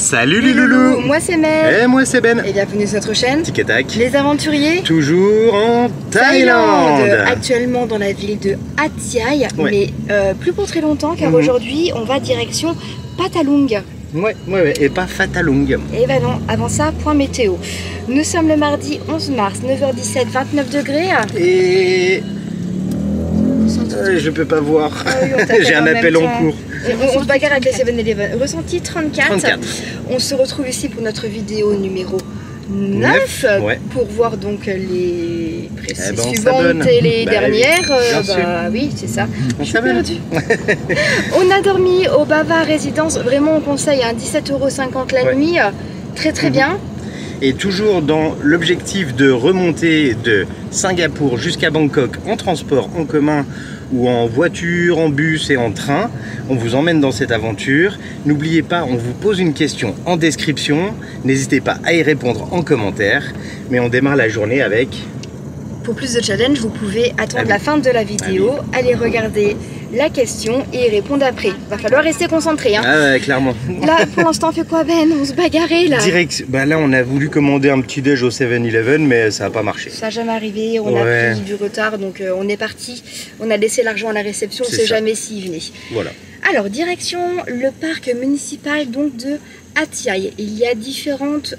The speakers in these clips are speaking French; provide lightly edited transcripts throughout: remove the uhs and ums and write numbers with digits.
Salut les loulous. Moi c'est Mel. Et moi c'est Ben. Et bienvenue sur notre chaîne Tic et tac. Les aventuriers. Toujours en Thaïlande. Actuellement dans la ville de Hat Yai, Ouais. mais plus pour très longtemps car aujourd'hui on va direction Patalung. Ouais, et pas Phatthalung. Et ben non, avant ça, point météo. Nous sommes le mardi 11 mars, 9h17, 29 degrés. Et... je peux pas voir. Ah oui, on t'appelle j'ai un appel en cours. On se bagarre avec les 7-Eleven. Ressenti 34. 34. On se retrouve ici pour notre vidéo numéro 9 ouais. pour voir donc les précises on suivantes s'abonne. et les Bah dernières. bien sûr. Oui, c'est ça. On Je suis s'abonne. perdue. On a dormi au Bava Résidence. Vraiment, on conseille 17,50 € la nuit. Très bien. Et toujours dans l'objectif de remonter de Singapour jusqu'à Bangkok en transport en commun ou en voiture, en bus et en train. On vous emmène dans cette aventure. N'oubliez pas, on vous pose une question en description. N'hésitez pas à y répondre en commentaire. Mais on démarre la journée avec... Pour plus de challenge, vous pouvez attendre la fin de la vidéo, aller regarder la question et y répondre après. Va falloir rester concentré. Hein. Ah ouais, clairement. Là, pour l'instant, on fait quoi, Ben? On se bagarrait là. Direct. Bah là, on a voulu commander un petit déj au 7-Eleven, mais ça n'a pas marché. Ça n'a jamais arrivé, on a pris du retard, donc on est parti. On a laissé l'argent à la réception, on ne sait jamais s'il venait. Voilà. Alors, direction le parc municipal donc de Hat Yai. Il y a différentes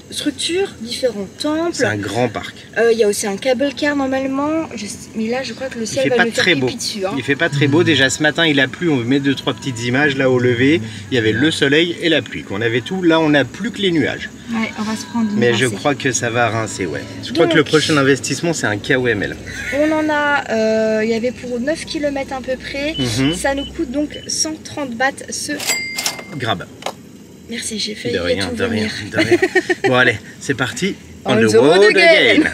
structures, différents temples. C'est un grand parc. Il y a aussi un cable car normalement. Mais là, je crois que le ciel va nous faire pipi dessus. Hein. Il fait pas très beau. Déjà ce matin, il a plu. On met 2-3 petites images là au lever. Il y avait le soleil et la pluie. On avait tout. Là, on n'a plus que les nuages. Ouais, on va se prendre une Mais rincée. je crois que ça va rincer, ouais. Je crois que le prochain investissement, c'est un KOML. On en a, il y avait pour 9 km à peu près. Ça nous coûte donc 130 bahts ce... Grab. Merci, j'ai failli De rien, tout de rien, venir. de rien. Bon allez, c'est parti. On the road again.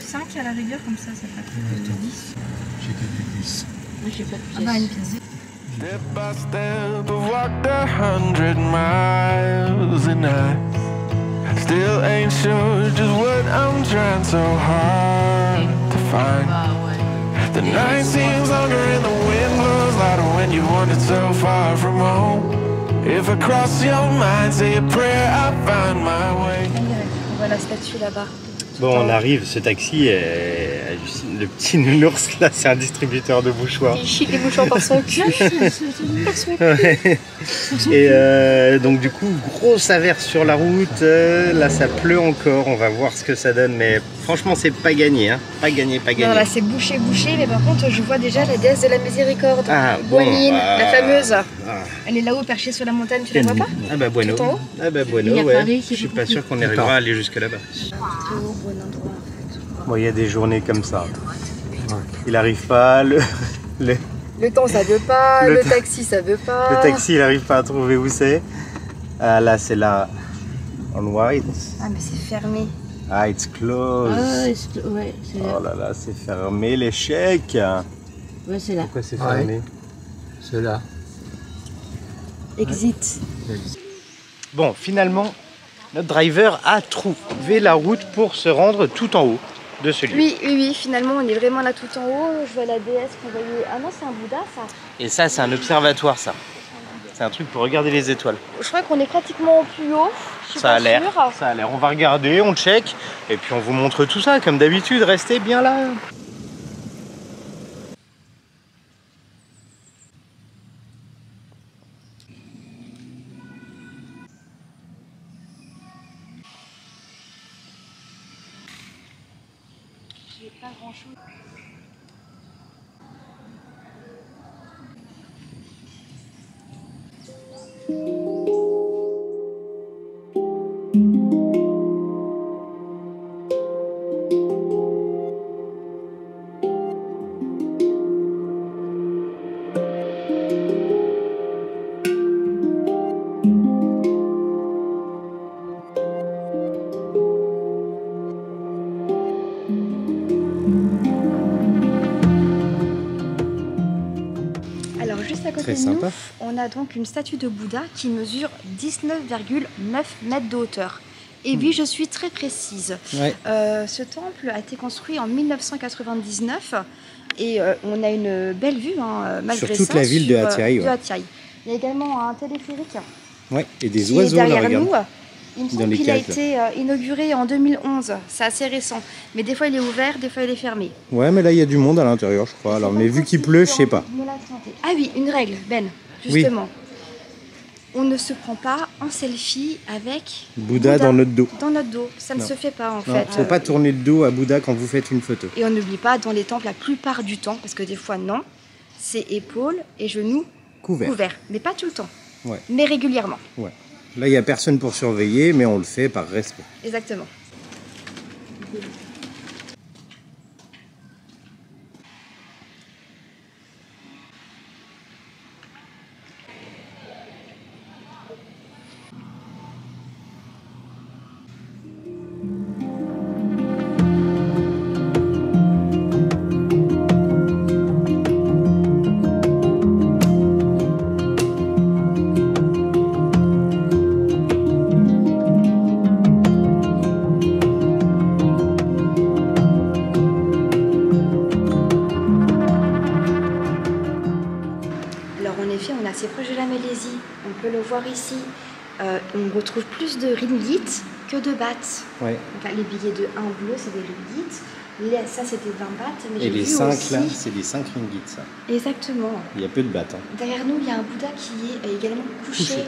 5 à la rigueur, comme ça fait pas 10. J'ai que des 10. Moi j'ai pas de pièce. Ah bah une pièce. Step by step, I've walked 100 miles and I still ain't sure just what I'm trying so hard to find. The night seems longer and the wind blows louder when you wander so far from home. If I cross your mind, say a prayer, I find my way. On voit la statue là-bas. Bon, on arrive, ce taxi, le petit nounours là, c'est un distributeur de mouchoirs. Il chie des mouchoirs par son cul. Ouais. Et donc du coup, grosse averse sur la route, là ça pleut encore, on va voir ce que ça donne, mais franchement c'est pas gagné, hein. Pas gagné. Non là c'est bouché, mais par contre je vois déjà la déesse de la miséricorde, bon, Guanyin, la fameuse. Ah. Elle est là-haut perchée sur la montagne, tu la vois pas? Ah bah bueno, Tout en haut. ah bah bueno, ouais. Je suis pas sûr qu'on arrivera à aller jusque là-bas. Très haut, bon endroit en fait. Bon, il y a des journées comme ça. Il arrive pas, le temps ça veut pas, le taxi ça veut pas. le taxi il arrive pas à trouver où c'est. Ah là c'est là, on white. Ah mais c'est fermé. Ah it's closed. Ah, ouais, c'est là. Oh là là, c'est fermé l'échec. Ouais, c'est là. Pourquoi c'est fermé? C'est là. Exit. Bon, finalement, notre driver a trouvé la route pour se rendre tout en haut de ce lieu. Oui, finalement on est vraiment là tout en haut. Je vois la déesse qu'on voyait. Ah non, c'est un Bouddha ça. Et ça, c'est un observatoire, ça. C'est un truc pour regarder les étoiles. Je crois qu'on est pratiquement au plus haut. Je suis Ça a pas l'air. sûre. Ça a l'air. On va regarder, on check, et puis on vous montre tout ça, comme d'habitude. Restez bien là. J'ai pas grand chose. côté de nous, on a donc une statue de Bouddha qui mesure 19,9 mètres de hauteur. Et oui, je suis très précise. Ouais. Ce temple a été construit en 1999 et on a une belle vue, hein, malgré Sur toute la ville de Hatiaï, ouais. Il y a également un téléphérique Ouais, et des qui oiseaux est là, derrière regarde. nous. Il me Dans semble les qu'il a cages, été inauguré en 2011. C'est assez récent. Mais des fois, il est ouvert, des fois, il est fermé. Ouais, mais là, il y a du monde à l'intérieur, je crois. Alors, mais vu qu'il pleut, je sais pas. Ah oui, une règle, Ben, justement. On ne se prend pas en selfie avec Bouddha dans notre dos. Dans notre dos. Ça ne Non. se fait pas, en Non, fait. faut pas tourner le dos à Bouddha quand vous faites une photo. Et on n'oublie pas, dans les temples, la plupart du temps, parce que des fois, non, c'est épaules et genoux couverts. Mais pas tout le temps. Ouais. Mais régulièrement. Ouais. Là, il n'y a personne pour surveiller, mais on le fait par respect. Exactement. On est assez proche de la Malaisie, on peut le voir ici. On retrouve plus de ringgit que de bahts. Ouais. Donc là, les billets de 1 bleu, c'est des ringgit. Ça, c'était 20 bahts. Mais Et les vu 5 aussi... là, c'est des 5 ringgit, ça. Exactement. Il y a peu de bahts. Hein. Derrière nous, il y a un Bouddha qui est également couché.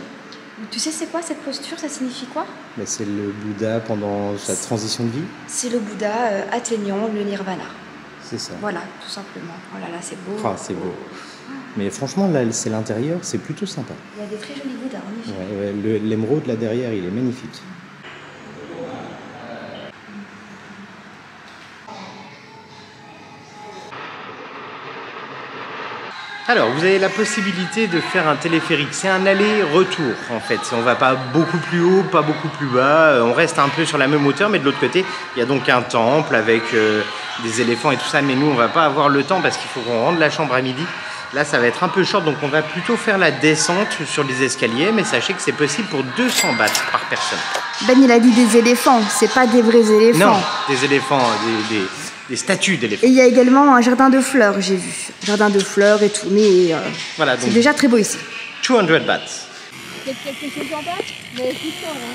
Tu sais, c'est quoi cette posture? Ça signifie quoi? Bah, c'est le Bouddha pendant sa transition de vie. C'est le Bouddha atteignant le nirvana. C'est ça. Voilà, tout simplement. Oh là là, c'est beau. Ah, c'est beau. Mais franchement, là, c'est l'intérieur, c'est plutôt sympa. Il y a des très jolis Bouddhas, en effet. Ouais, l'émeraude là derrière, il est magnifique. Alors, vous avez la possibilité de faire un téléphérique. C'est un aller-retour, en fait. On va pas beaucoup plus haut, pas beaucoup plus bas. On reste un peu sur la même hauteur, mais de l'autre côté, il y a donc un temple avec des éléphants et tout ça. Mais nous, on va pas avoir le temps parce qu'il faut qu'on rentre la chambre à midi. Là, ça va être un peu short, donc on va plutôt faire la descente sur les escaliers. Mais sachez que c'est possible pour 200 bahts par personne. Ben, il a dit des éléphants, c'est pas des vrais éléphants. Non, des éléphants, des statues d'éléphants. Et il y a également un jardin de fleurs, j'ai vu. Jardin de fleurs et tout, mais Voilà, c'est donc déjà très beau ici. 200 bahts. Quelque chose en bas? Mais putain, hein.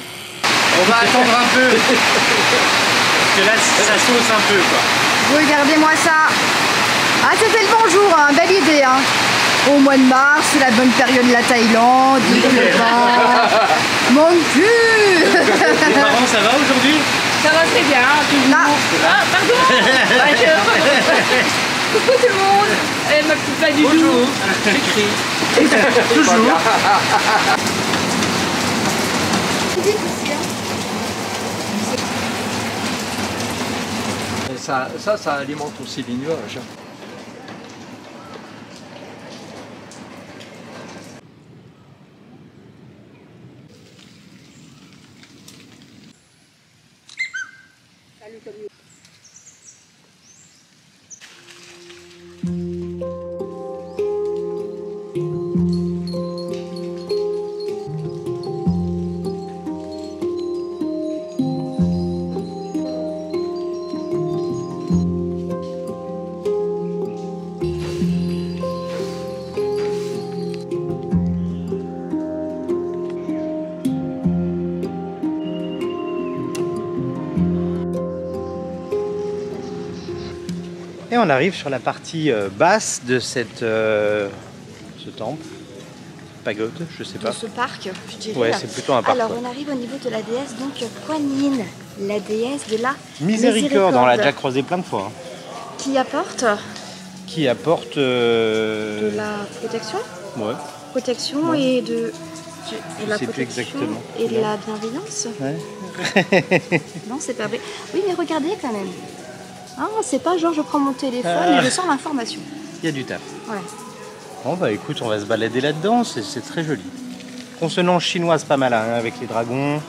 On va attendre un peu. Parce que là, ça sauce un peu, quoi. Regardez-moi ça. Ah, c'était le bonjour, hein. Belle idée. Hein. Au mois de mars, c'est la bonne période de la Thaïlande. Mon cul. Les parents, ça va aujourd'hui? Ça va très bien, toujours. Là. Ah, pardon. Coucou tout le monde. Elle m'occupe pas du tout. J'écris. Toujours. Ça alimente aussi les nuages. Et on arrive sur la partie basse de ce temple, pagode, je sais pas. De ce parc, je dirais. Ouais, c'est plutôt un parc. Alors, ouais. on arrive au niveau de la déesse, donc Kuan Yin, la déesse de la Miséricorde, on l'a déjà croisé plein de fois. Hein. Qui apporte Qui apporte de la protection. Ouais. Protection Ouais. et de la sais plus protection exactement. et de la bienveillance. Ouais. Non, c'est pas vrai. Oui, mais regardez quand même. Ah, c'est pas genre je prends mon téléphone Ah. et je sors l'information. Il y a du taf. Ouais. Bon bah écoute, on va se balader là-dedans, c'est très joli. Consonance chinoise pas mal, hein, avec les dragons,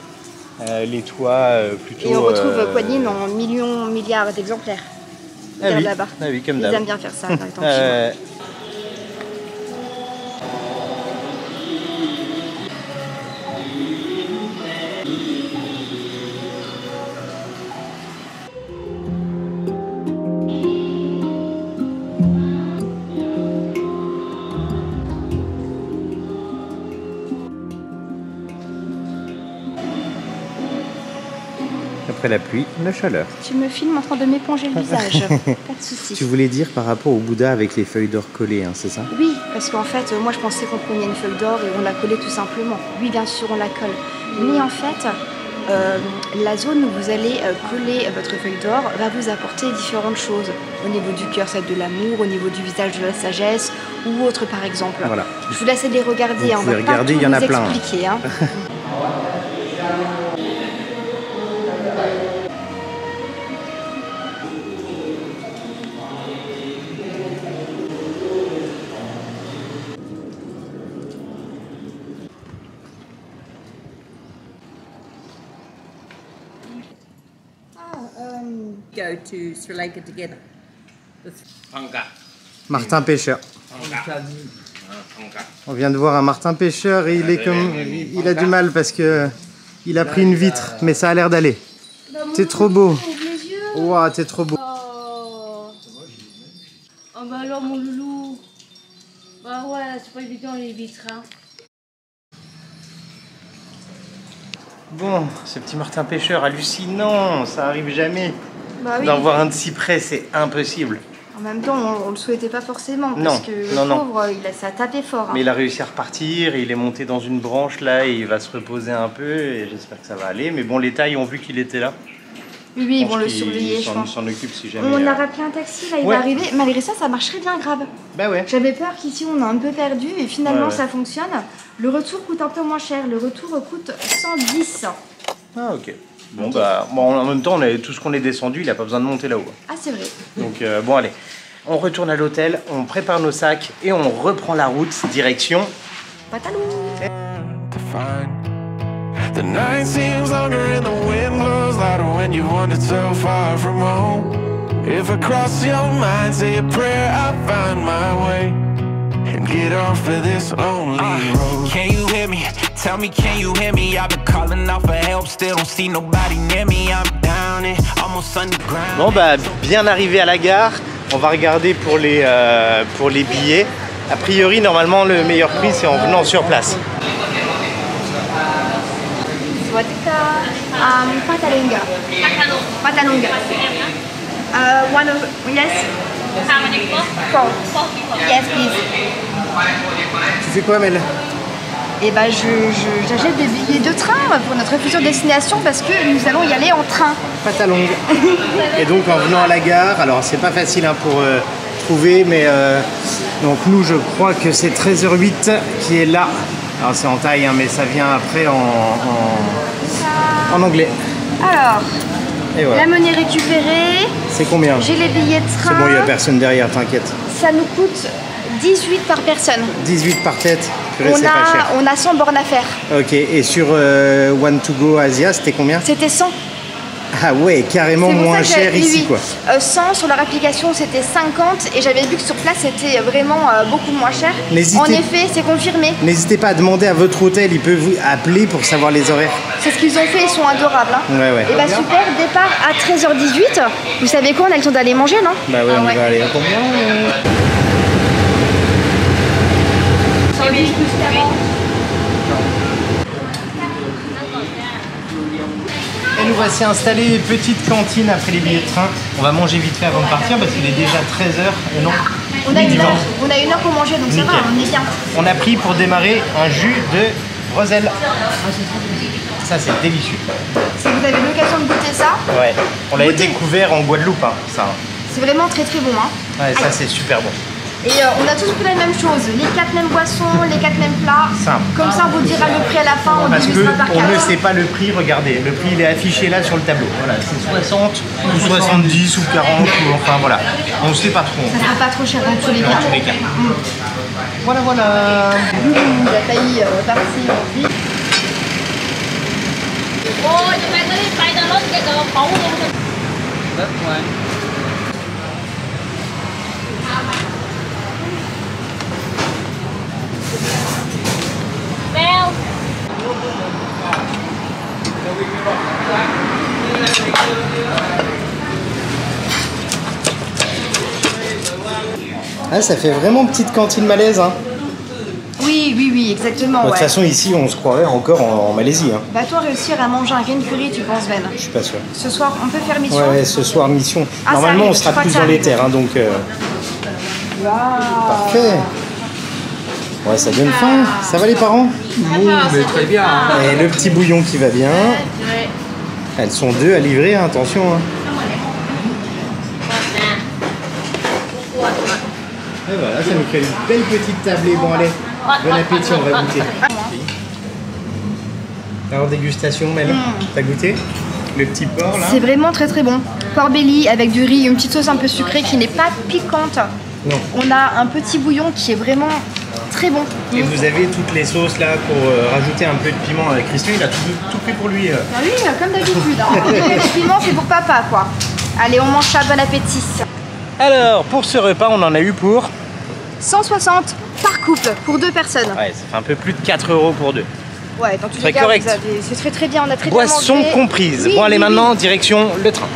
les toits plutôt... Et on retrouve Kuan Yin en milliards d'exemplaires. Ah Regarde oui, là-bas. ah oui, comme Ils d'hab. aiment bien faire ça dans les temps chinois. après la pluie, la chaleur. Tu me filmes en train de m'éponger le visage. Pas de soucis. Tu voulais dire par rapport au Bouddha avec les feuilles d'or collées, hein, c'est ça? Oui, parce qu'en fait, moi je pensais qu'on prenait une feuille d'or et on la collait tout simplement. Oui, bien sûr, on la colle. Mais en fait, la zone où vous allez coller votre feuille d'or va vous apporter différentes choses. Au niveau du cœur, celle de l'amour, au niveau du visage, de la sagesse, ou autre par exemple. Voilà. Je vous laisse les regarder, vous on va pouvez pas regarder, tout il y en a vous plein. expliquer. Hein. Go to Sri Lanka together. Martin pêcheur. On vient de voir un Martin pêcheur et il a du mal parce que il a pris une vitre, mais ça a l'air d'aller. T'es trop beau. Ouah, t'es trop beau. Oh. Oh bah alors mon loulou. Bah ouais, c'est pas évident les vitres. Hein. Bon, ce petit Martin pêcheur hallucinant, ça arrive jamais. Bah oui. D'en voir un de si près, c'est impossible. En même temps, on le souhaitait pas forcément parce Non, que le non. pauvre, ça a tapé fort. Hein. Mais il a réussi à repartir, il est monté dans une branche là et il va se reposer un peu et j'espère que ça va aller. Mais bon, les tailles ont vu qu'il était là. Oui, ils vont le surveiller, je Ils pense. s'en occupent si jamais. On a rappelé un taxi, là, il Ouais. va arriver. Malgré ça, ça marcherait bien grave. Bah ouais. J'avais peur qu'ici, on a un peu perdu et finalement, Ouais. ça fonctionne. Le retour coûte un peu moins cher. Le retour coûte 110. Ah ok. Bon bah, bon, en même temps, on a, tout ce qu'on est descendu, il a pas besoin de monter là-haut. Ah, c'est vrai. Donc bon allez, on retourne à l'hôtel, on prépare nos sacs et on reprend la route direction. Patalou. To find the night seems longer and the wind blows louder when you wander so far from home. If I cross your mind, say a prayer, I'll find my way and get off of this lonely road. Can you hear me? Tell me, can you hear me? I've been calling out for help, still don't see nobody near me. I'm down and almost underground. Bon bah, bien arrivé à la gare, on va regarder pour les billets. A priori, normalement, le meilleur prix, c'est en venant sur place. Patalunga. Patalunga. One of, yes? How many people? Four. 4 people. Yes, please. Tu fais quoi, Mel? Et bah, j'achète des billets de train pour notre future destination parce que nous allons y aller en train. Patalong. Et donc, en venant à la gare, alors c'est pas facile hein, pour trouver, mais donc nous, je crois que c'est 13h08 qui est là. Alors, c'est en thaï, hein, mais ça vient après en anglais. Alors, Et voilà. la monnaie récupérée, C'est combien? j'ai les billets de C'est train. bon, il n'y a personne derrière, t'inquiète. Ça nous coûte 18 par personne. 18 par tête, purée, c'est pas cher. On a 100 bornes à faire. Ok, et sur One to Go Asia, c'était combien? C'était 100. Ah ouais, carrément C'est pour moins ça que cher oui, ici, oui. quoi. 100 sur leur application, c'était 50 et j'avais vu que sur place, c'était vraiment beaucoup moins cher. N'hésitez- En effet, c'est confirmé. N'hésitez pas à demander à votre hôtel, il peut vous appeler pour savoir les horaires. C'est ce qu'ils ont fait, ils sont adorables. Hein. Ouais, ouais. Et bah super, départ à 13h18. Vous savez quoi, on a le temps d'aller manger, non? Bah ouais, Ah on y ouais. va aller. Combien? Et nous voici installés, petite cantine après les billets de train. On va manger vite fait avant de partir parce qu'il est déjà 13h. Non, On a, midi une heure, 20. on a une heure pour manger, donc ça va, Nickel. on est bien. On a pris pour démarrer un jus de roselle. Ça c'est délicieux. Si vous avez l'occasion de goûter ça, Ouais. On l'avait Goûtez. découvert en Guadeloupe, hein, ça. c'est vraiment très très bon. Hein. Ouais, ça c'est super bon. Et on a tous pris la même chose, les 4 mêmes boissons, les 4 mêmes plats. Simple. Comme ça, on vous dira le prix à la fin, on Parce que divisera par on ne 4. sait pas le prix, regardez, le prix il est affiché là sur le tableau. Voilà, c'est 60 ou 70 ou 40 ou enfin voilà. On ne sait pas trop. Ça sera pas trop cher dans tous les cas. Dans tous les cas. Voilà, voilà. Il a failli partir en vie. โอ้ยจะไปก็รีบไปแต่รถแกจะเอาของลงไป Bell. Ah, ça fait vraiment petite cantine malaise, hein. Oui, Oui, exactement. De toute Ouais. façon, ici, on se croirait encore en Malaisie. Hein. Va-t-on réussir à manger un green curry, tu penses, Ben? Je suis pas sûr. Ce soir, on peut faire mission? Ouais, ce soir, mission. Ah, Normalement, ça on arrive, sera je crois plus que ça dans les arrive. terres, hein, donc... Waouh. Parfait. Ouais, ça donne faim. Ça va les parents? Mais très bien. Hein. Et le petit bouillon qui va bien. Elles sont deux à livrer, hein, attention. Hein. Et voilà, ça nous fait une belle petite tablée. Bon, allez, bon appétit, on va goûter. Alors, dégustation, Mel, t'as goûté le petit porc, là? C'est vraiment très très bon. Porc belly avec du riz, une petite sauce un peu sucrée qui n'est pas piquante. Non. On a un petit bouillon qui est vraiment très bon. Et vous avez toutes les sauces, là, pour rajouter un peu de piment. Christian, il a tout pris pour lui. Ah oui, comme d'habitude. Hein. Le piment, c'est pour papa, quoi. Allez, on mange ça, bon appétit. Alors, pour ce repas, on en a eu pour... 160 par couple, pour 2 personnes. Ouais, ça fait un peu plus de 4 € pour deux. Ouais, dans tous Très les cas, correct. ce serait très bien, on a très Boisson bien mangé. comprise. Oui, Bon, allez, oui, maintenant, oui. direction le train.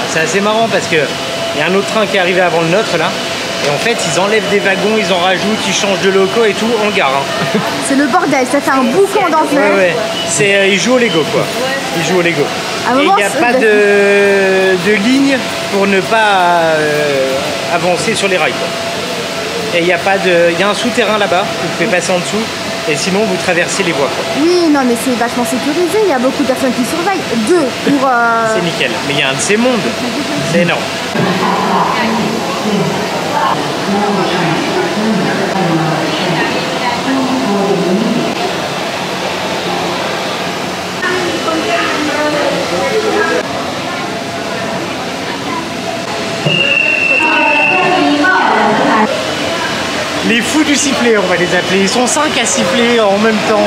C'est assez marrant parce que il y a un autre train qui est arrivé avant le nôtre là. Et en fait, ils enlèvent des wagons, ils en rajoutent, ils changent de locaux et tout en gare. Hein. C'est le bordel, ça fait un boucan d'enfer. Ouais. Ils jouent au Lego quoi. Ils jouent au Lego. À un Et il moment, n'y a c'est- pas de ligne pour ne pas avancer sur les rails. Quoi. Et il y a pas de. Il y a un souterrain là-bas, vous pouvez passer en dessous. Et sinon, vous traversez les voies. Quoi. Oui, non, mais c'est vachement sécurisé, il y a beaucoup de personnes qui surveillent. 2 pour... C'est nickel. Mais il y a un de ces mondes. C'est énorme. Les fous du sifflet, on va les appeler. Ils sont 5 à siffler en même temps.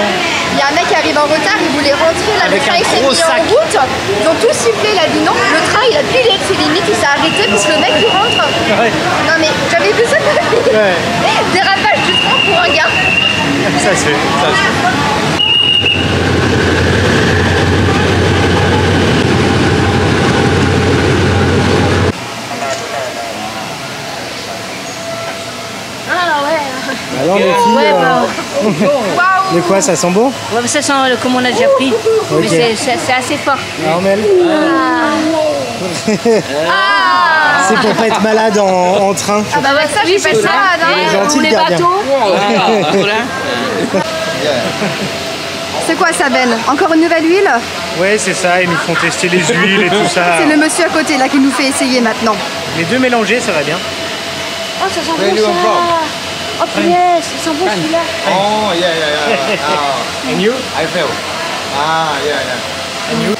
Il y a un mec qui arrive en retard, il voulait rentrer, là, Avec le train un il s'est gros mis sac. en route. Ils ont tous sifflé, il a dit non. Le train il a plié de ses limites, il s'est arrêté parce que le mec il rentre. Ouais. Non mais j'avais vu ça. Ouais. Dérapage du train pour un gars. Ça se fait. Ça se fait. Ah ouais. Alors les filles, Ouais, bah, Waouh. de quoi ça sent bon? ouais, mais ça sent comme on a déjà pris. Ok. Mais c'est assez fort. Normel. Ah. C'est pour pas être malade en train. Ah bah ouais, ça j'ai fait ça, Il est non. gentil, Ou le les gardien. bateaux. C'est quoi ça, Ben? Encore une nouvelle huile? Ouais, c'est ça, ils nous font tester les huiles et tout ça. C'est le monsieur à côté là qui nous fait essayer maintenant. Les deux mélangés, ça va bien. Oh, ça sent bon ça. Oh punaise, ça sent bon celui-là. Oh, yeah. And you? I feel. Ah, yeah. And you?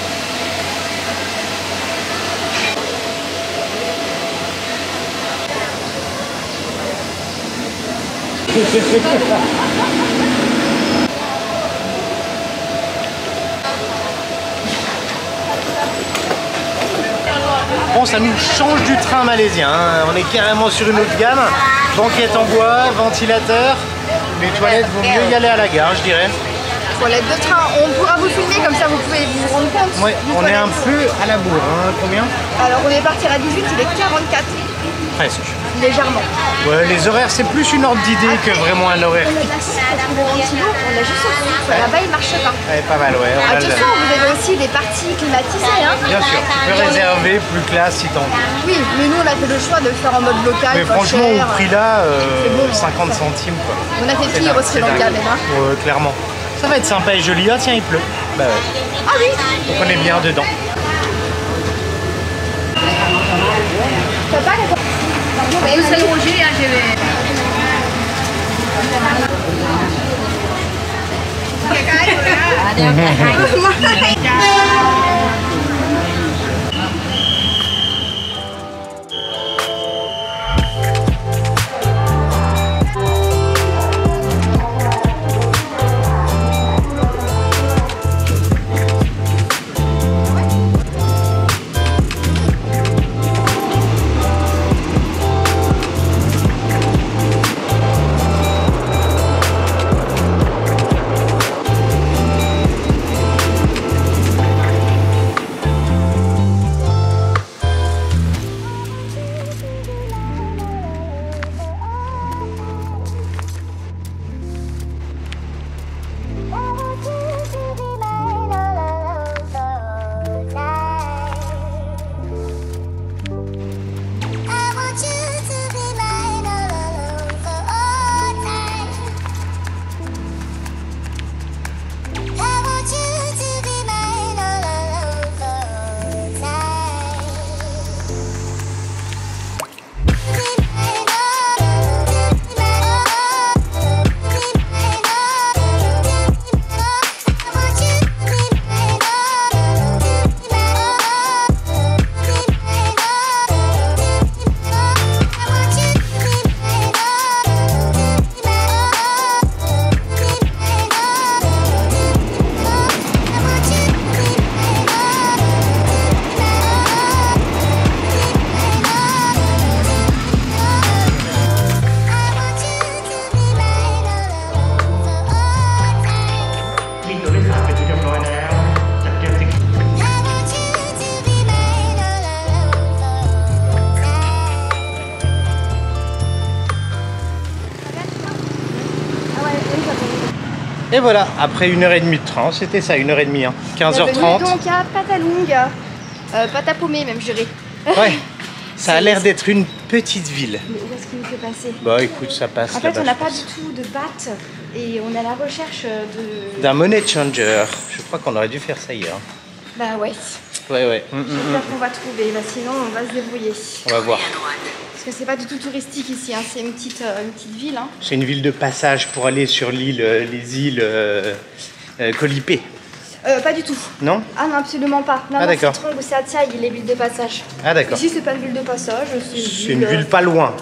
Bon, ça nous change du train malaisien, hein. On est carrément sur une autre gamme. Banquette en bois, ventilateur. Les toilettes, vaut mieux y aller à la gare, je dirais. Toilette de train, on pourra vous filmer comme ça vous pouvez vous rendre compte. Ouais, du on est un toilette. peu à la bourre, hein. Combien? Alors on est parti à 18, il est 44, Presque. légèrement. Ouais, les horaires, c'est plus une ordre d'idée que vraiment un horaire. On a passé parce que le ventilo, on l'a juste au-dessus. Là-bas il marche pas. Ouais, pas mal, ouais. On a le- Attention, vous avez aussi des parties climatisées. Hein. Bien sûr, tu peux réserver plus classe si t'en veux. Oui, mais nous on a fait le choix de le faire en mode local, Mais pas franchement, cher. au prix là, C'est bon, 50 centimes quoi. On a fait pire au Sri Lanka même. Hein. Ouais, clairement. Ça va être sympa et joli. Ah tiens, il pleut. Bah ouais. Ah oui. Donc on est bien dedans. Papa, Vous savez Roger, hein, je vais... Et voilà, après 1h30 de train, c'était ça, 1h30, hein. 15h30. Donc à Patalung, Patapomé même, je dirais. Ouais, ça a l'air d'être une petite ville. Mais où est-ce qu'il nous fait passer? Bah écoute, ça passe. En fait, on n'a pas du tout de baht et on est à la recherche d'un money changer. Je crois qu'on aurait dû faire ça hier. Bah ouais. Ouais. J'espère qu'on va trouver, bah, sinon on va se débrouiller. On va voir. Parce que c'est pas du tout touristique ici, hein. C'est une petite ville. Hein. C'est une ville de passage pour aller sur l'île, les îles Kolipé. Pas du tout. Non? Ah non, absolument pas. Non, d'accord. C'est Trong ou c'est Atiaï, les villes de passage. Ah d'accord. Ici, c'est pas une ville de passage. C'est une ville pas loin.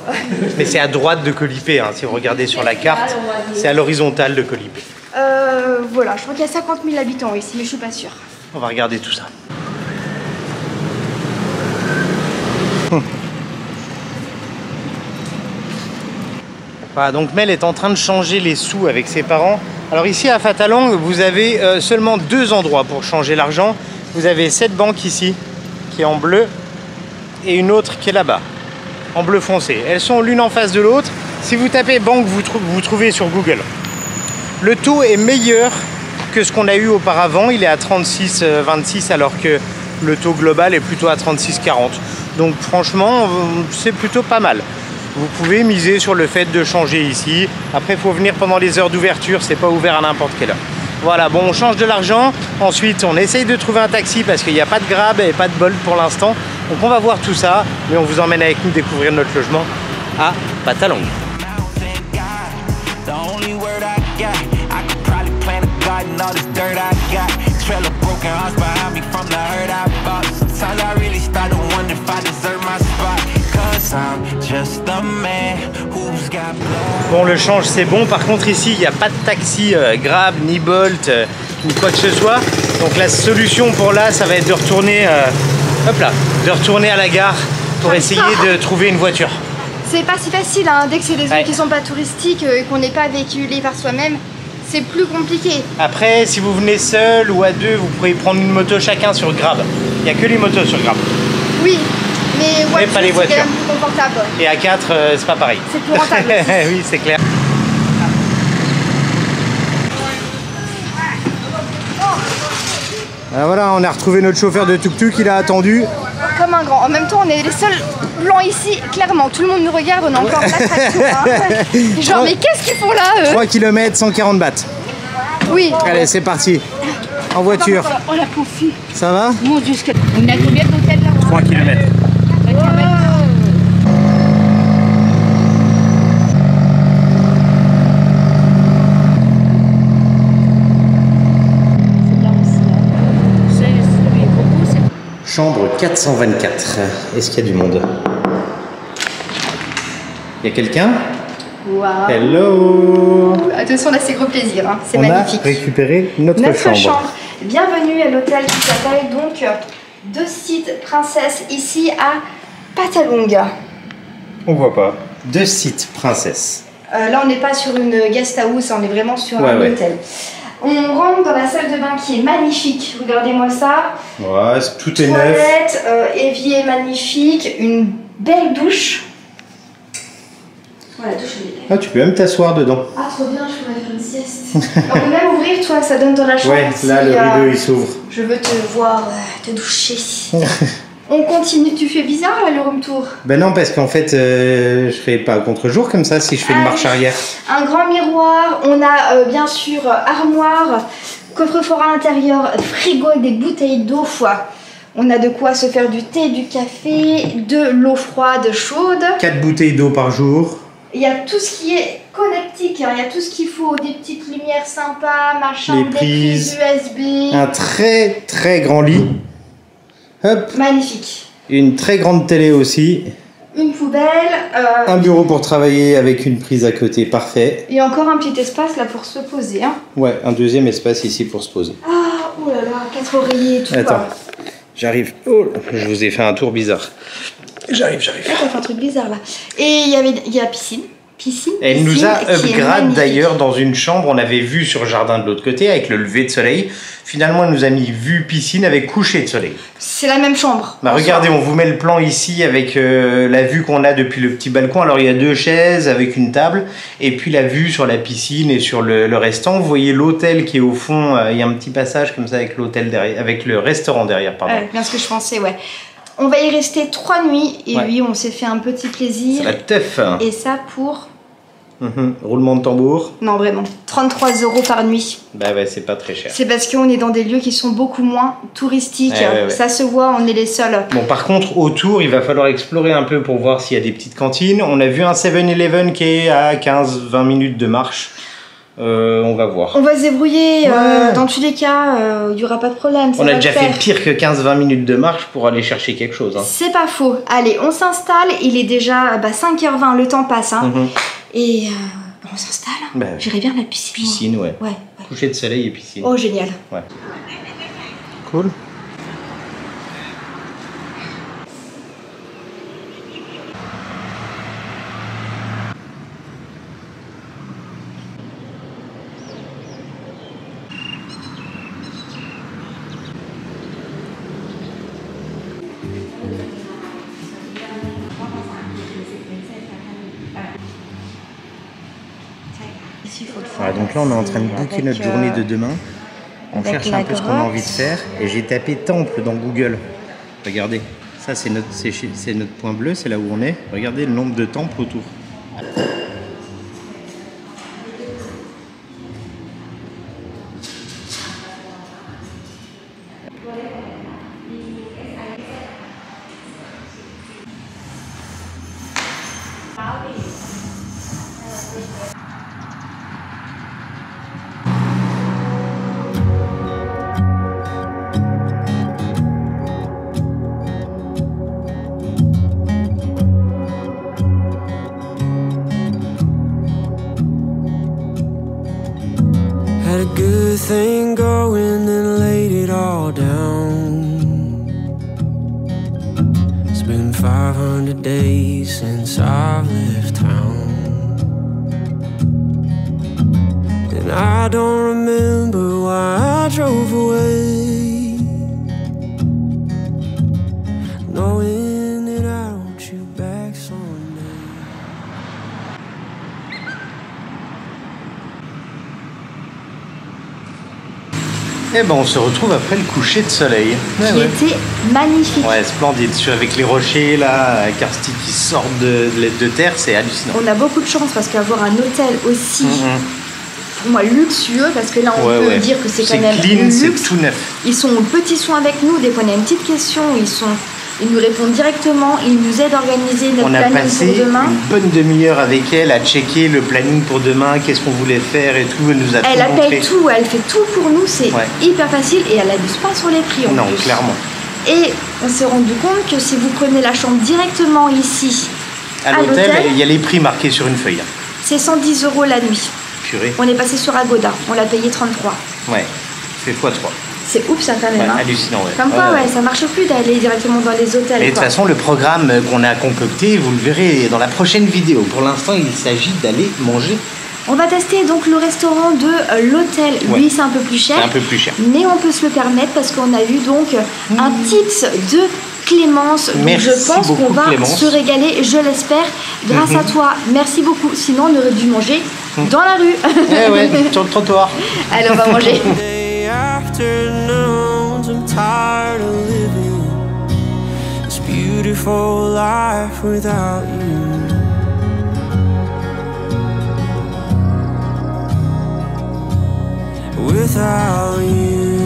Mais c'est à droite de Kolipé, hein. Si vous regardez sur la carte, c'est à l'horizontale de Kolipé. Voilà, je crois qu'il y a 50 000 habitants ici, mais je suis pas sûre. On va regarder tout ça. Voilà, donc Mel est en train de changer les sous avec ses parents. Alors ici à Phatthalung, vous avez seulement 2 endroits pour changer l'argent. Vous avez cette banque ici, qui est en bleu, et une autre qui est là-bas, en bleu foncé. Elles sont l'une en face de l'autre. Si vous tapez banque, vous trouvez sur Google. Le taux est meilleur que ce qu'on a eu auparavant. Il est à 36,26 alors que le taux global est plutôt à 36,40. Donc franchement, c'est plutôt pas mal. Vous pouvez miser sur le fait de changer ici. Après, il faut venir pendant les heures d'ouverture. C'est pas ouvert à n'importe quelle heure. Voilà, bon, on change de l'argent. Ensuite, on essaye de trouver un taxi parce qu'il n'y a pas de Grab et pas de Bolt pour l'instant. Donc on va voir tout ça. Mais on vous emmène avec nous découvrir notre logement à Phatthalung. Bon, le change c'est bon, par contre ici il n'y a pas de taxi Grab ni Bolt ni quoi que ce soit, donc la solution pour là ça va être de retourner de retourner à la gare pour essayer de trouver une voiture. C'est pas si facile, hein. Dès que c'est des zones qui sont pas touristiques et qu'on n'est pas véhiculé par soi-même, c'est plus compliqué. Après, si vous venez seul ou à deux, vous pourrez prendre une moto chacun sur Grab. Il n'y a que les motos sur Grab. Oui, mais voiture, pas les voitures. C'est quand même plus confortable. Et à 4, c'est pas pareil. C'est plus rentable aussi. Oui, c'est clair. Alors voilà, on a retrouvé notre chauffeur de tuk-tuk, il a attendu. Comme un grand. En même temps, on est les seuls blancs ici, clairement. Tout le monde nous regarde, on a encore l'attraction. Hein. Genre, mais qu'est-ce qu'ils font là 3 km, 140 bahts. Oui. Allez, c'est parti. En voiture. Oh la pauvre fille. Ça va? Mon Dieu, on a combien d'hôtels là? 3 km. Chambre 424. Est-ce qu'il y a du monde? Il y a quelqu'un? Waouh. Hello. Attention, là c'est gros plaisir, hein. C'est On magnifique. a récupéré notre chambre. Bienvenue à l'hôtel qui s'appelle donc Deux Sites Princesse ici à Patalonga. On voit pas. Deux Sites Princesse. Là on n'est pas sur une guest house, on est vraiment sur un ouais. hôtel. On rentre dans la salle de bain qui est magnifique, regardez-moi ça. Ouais, tout est neuf. Toilette, évier magnifique, une belle douche. Voilà, douche est belle. Ah, tu peux même t'asseoir dedans. Ah, trop bien, je pourrais faire une sieste. On peut même ouvrir, toi, ça donne dans la chambre. Ouais, là le rideau il s'ouvre. Je veux te voir te doucher. On continue, tu fais bizarre là le room tour. Ben non, parce qu'en fait, je fais pas contre-jour comme ça si je fais une marche arrière. Un grand miroir, on a bien sûr armoire, coffre-fort à l'intérieur, frigo avec des bouteilles d'eau. On a de quoi se faire du thé, du café, de l'eau froide, chaude. 4 bouteilles d'eau par jour. Il y a tout ce qui est connectique, hein. Il y a tout ce qu'il faut, des petites lumières sympas, machin, Les des prises, prises USB. Un très très grand lit. Hop. Magnifique. Une très grande télé aussi. Une poubelle. Un bureau pour travailler avec une prise à côté, parfait. Et encore un petit espace là pour se poser. Hein. Ouais, un deuxième espace ici pour se poser. Ah, oh là là, 4 oreillers et tout. Attends, j'arrive. Oh, je vous ai fait un tour bizarre. J'arrive. Ah, t'as fait un truc bizarre là. Et il y a piscine. Elle nous a upgrade d'ailleurs dans une chambre. On avait vue sur le jardin de l'autre côté avec le lever de soleil. Finalement, elle nous a mis vue piscine avec coucher de soleil. C'est la même chambre. Bah regardez, on vous met le plan ici avec la vue qu'on a depuis le petit balcon. Alors il y a 2 chaises avec une table et puis la vue sur la piscine et sur le restant. Vous voyez l'hôtel qui est au fond. Il y a un petit passage comme ça avec l'hôtel derrière, avec le restaurant derrière. Pardon. Bien ce que je pensais, ouais. On va y rester 3 nuits et oui, on s'est fait un petit plaisir. C'est la teuf. Et ça pour... Roulement de tambour. Non, vraiment. 33 € par nuit. Bah ouais, c'est pas très cher. C'est parce qu'on est dans des lieux qui sont beaucoup moins touristiques. Ouais. Ça se voit, on est les seuls. Bon, par contre, autour, il va falloir explorer un peu pour voir s'il y a des petites cantines. On a vu un 7-Eleven qui est à 15-20 minutes de marche. On va voir. On va se débrouiller. Dans tous les cas, il n'y aura pas de problème. On a déjà fait pire que 15-20 minutes de marche pour aller chercher quelque chose. Hein. C'est pas faux. Allez, on s'installe. Il est déjà 5h20. Le temps passe. Hein. Et on s'installe. J'irai bien à la piscine. Piscine, ouais. Coucher de soleil et piscine. Oh, génial. Ouais. Cool. Voilà, donc là on est en train de booker notre journée de demain. On cherche un peu ce qu'on a envie de faire et j'ai tapé temple dans Google. Regardez, ça c'est notre point bleu, c'est là où on est. Regardez le nombre de temples autour. Had a good thing going and laid it all down. It's been 500 days since I've left town, and I don't remember why I drove away, knowing that I don't want you back someday. Et ben on se retrouve après le coucher de soleil. Qui était magnifique. Ouais, splendide. Avec les rochers là, karstiques qui sortent de terre, c'est hallucinant. On a beaucoup de chance parce qu'avoir un hôtel aussi pour moi luxueux, parce que là on peut dire que c'est quand même clean, c'est luxe. tout neuf. Ils sont aux petits soins avec nous, dès qu'on a une petite question, ils nous répondent directement, ils nous aident à organiser notre planning pour demain. On a passé une bonne demi-heure avec elle à checker le planning pour demain, qu'est-ce qu'on voulait faire et tout, elle nous a tout montré. Elle appelle tout, elle fait tout pour nous, c'est hyper facile et elle n'abuse pas sur les prix en plus. Non, clairement. Et on s'est rendu compte que si vous prenez la chambre directement ici, à l'hôtel, il y a les prix marqués sur une feuille. C'est 110 € la nuit. Purée. On est passé sur Agoda, on l'a payé 33. Ouais, fait x3. C'est ouf ça quand même. Hallucinant, Comme quoi, ça marche plus d'aller directement dans les hôtels. Et de toute façon, le programme qu'on a concocté, vous le verrez dans la prochaine vidéo. Pour l'instant, il s'agit d'aller manger. On va tester donc le restaurant de l'hôtel. Lui, c'est un peu plus cher. C'est un peu plus cher. Mais on peut se le permettre parce qu'on a eu donc un tips de Clémence. Donc je pense qu'on va se régaler, je l'espère. Grâce à toi, merci beaucoup. Sinon, on aurait dû manger dans la rue. Sur le trottoir. Allez, on va manger. Afternoons, I'm tired of living this beautiful life without you. Without you.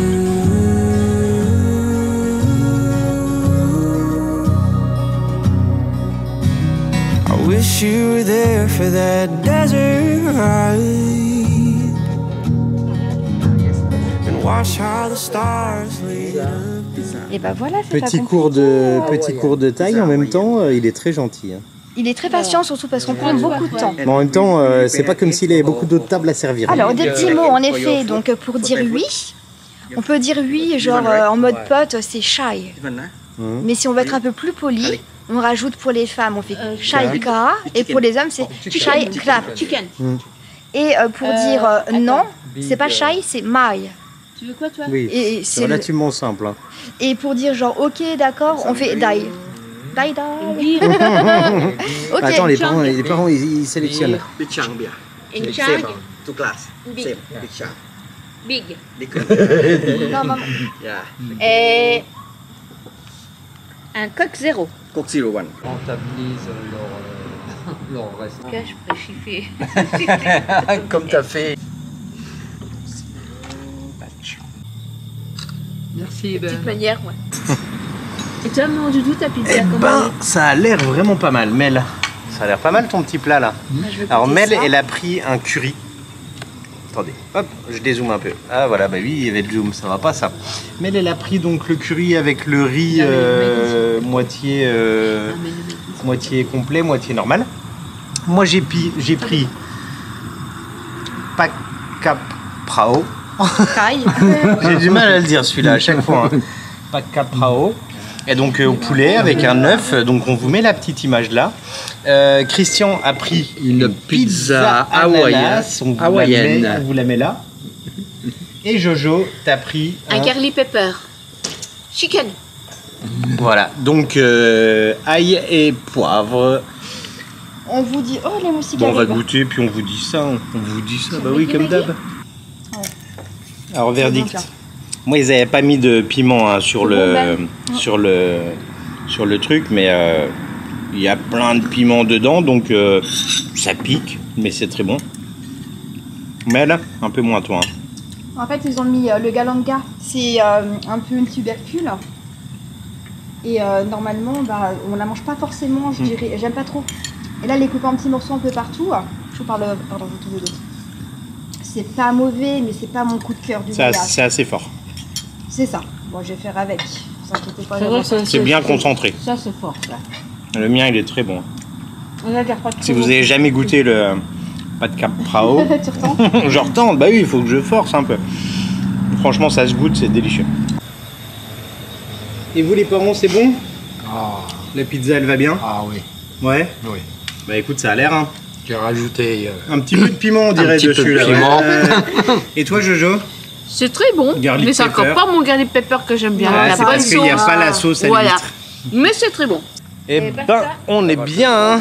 I wish you were there for that desert ride. Et bah voilà, petit cours de taille, en même temps, il est très gentil. Il est très patient, surtout parce qu'on prend beaucoup de temps. Mais en même temps, c'est pas comme s'il avait beaucoup d'autres tables à servir. Alors, des petits mots, en effet, donc pour dire oui, on peut dire oui, genre en mode pote, c'est shy. Mais si on veut être un peu plus poli, on rajoute pour les femmes, on fait shy ka, et pour les hommes, c'est shy grab. Et pour dire non, c'est pas shy, c'est my. Tu veux quoi, toi? Oui, c'est relativement simple. Hein. Et pour dire genre ok, d'accord, on fait die. Die, die. Okay. Attends, les parents ils sélectionnent. Big chang beer. In charge. Two glass. Big. Same. Big chang. Big. Non, maman. Yeah. Et un coq zéro. Coke 01. Rentabilise leur reste. Ok, je pourrais chiffrer. Comme t'as fait. Merci, De toute manière, ouais. Et toi, mon doudou, ta pizza Eh ben, ça a l'air vraiment pas mal, Mel. Ça a l'air pas mal ton petit plat là. Alors Mel, elle a pris un curry. Attendez, hop, je dézoome un peu. Ah voilà, bah oui, il y avait le zoom, ça va pas ça. Mel, elle a pris donc le curry avec le riz moitié complet, moitié normal. Moi j'ai pris Pakap Prao. J'ai du mal à le dire celui-là à chaque fois. Hein. Pakap Prao. Et donc au poulet avec un œuf, donc on vous met la petite image là. Christian a pris une pizza hawaïenne. On vous la met là. Et Jojo, t'as pris un garlic pepper. Chicken. Voilà, donc ail et poivre. On vous dit, oh les moustiques. Bon, on va goûter puis on vous dit ça. Bah oui, comme d'hab. Alors verdict. Moi, ils n'avaient pas mis de piment hein, sur le truc, mais il y a plein de piments dedans, donc ça pique, mais c'est très bon. Mel, un peu moins toi. Hein. En fait, ils ont mis le galanga, c'est un peu une tubercule. Et normalement, bah, on la mange pas forcément, je dirais, j'aime pas trop. Et là, les couper en petits morceaux un peu partout. Je vous parle, pardon, je vous le c'est pas mauvais, mais c'est pas mon coup de cœur du voyage. C'est assez fort. C'est ça. Bon, je vais faire avec. Vous inquiétez pas. C'est bien concentré. Ça, c'est fort, ça. Le mien, il est très bon. Pas si vous avez jamais goûté le Pakap Prao, je retente. Bah oui, il faut que je force un peu. Franchement, ça se goûte, c'est délicieux. Et vous, les parents, c'est bon? La pizza, elle va bien? Ah oui. Ouais? Oui. Bah écoute, ça a l'air, hein. J'ai rajouté un petit peu de piment, on dirait, dessus. Là, et toi, Jojo? C'est très bon, garlic mais c'est encore pas mon garlic pepper que j'aime bien. Ouais, c'est parce qu'il n'y a pas la sauce à l'huître. Mais c'est très bon. Et ben, on est bien.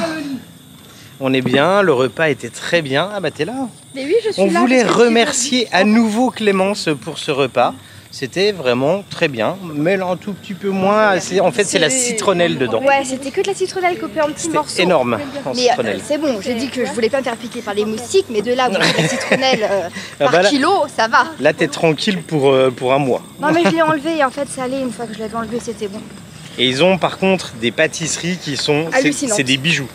On est bien, le repas était très bien. Ah bah t'es là. Mais oui, je suis on là. Voulait remercier à nouveau Clémence pour ce repas. C'était vraiment très bien, mais là un tout petit peu moins. En fait, c'est la citronnelle dedans. Ouais, c'était que de la citronnelle coupée en petits morceaux. C'était énorme en Mais citronnelle. c'est bon, j'ai dit que je voulais pas me faire piquer par les moustiques, mais de là, vous avez la citronnelle par bah là, kilo, ça va. Là, t'es tranquille pour un mois. Non, mais je l'ai enlevé et en fait, ça allait. Une fois que je l'avais enlevé, c'était bon. Et ils ont par contre des pâtisseries qui sont... C'est des bijoux.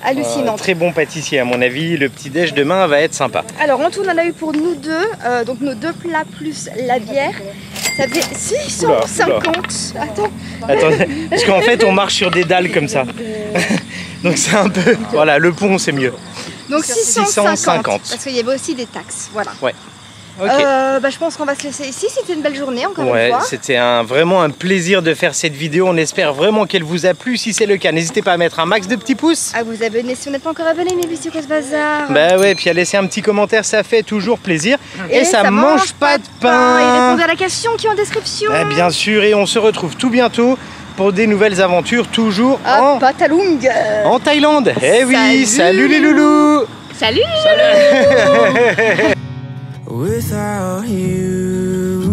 Hallucinant. Très bon pâtissier à mon avis, le petit déj demain va être sympa. Alors en tout on en a eu pour nous deux, donc nos deux plats plus la bière, ça faisait 650. Attends, parce qu'en fait on marche sur des dalles comme ça. Donc c'est un peu... Voilà, le pont c'est mieux. Donc 650. Parce qu'il y avait aussi des taxes, voilà. Ouais. Ok. Je pense qu'on va se laisser ici, c'était une belle journée encore une fois. C'était vraiment un plaisir de faire cette vidéo, on espère vraiment qu'elle vous a plu. Si c'est le cas, n'hésitez pas à mettre un max de petits pouces. À vous abonner si vous n'êtes pas encore abonné, mais c'est quoi ce bazar? Bah ouais, puis à laisser un petit commentaire, ça fait toujours plaisir. Et ça mange pas de pain. Et répondez à la question qui est en description. Bah, bien sûr, et on se retrouve tout bientôt pour des nouvelles aventures, toujours en Patalung, en Thaïlande. Eh oui, salut les loulous. Salut. Without you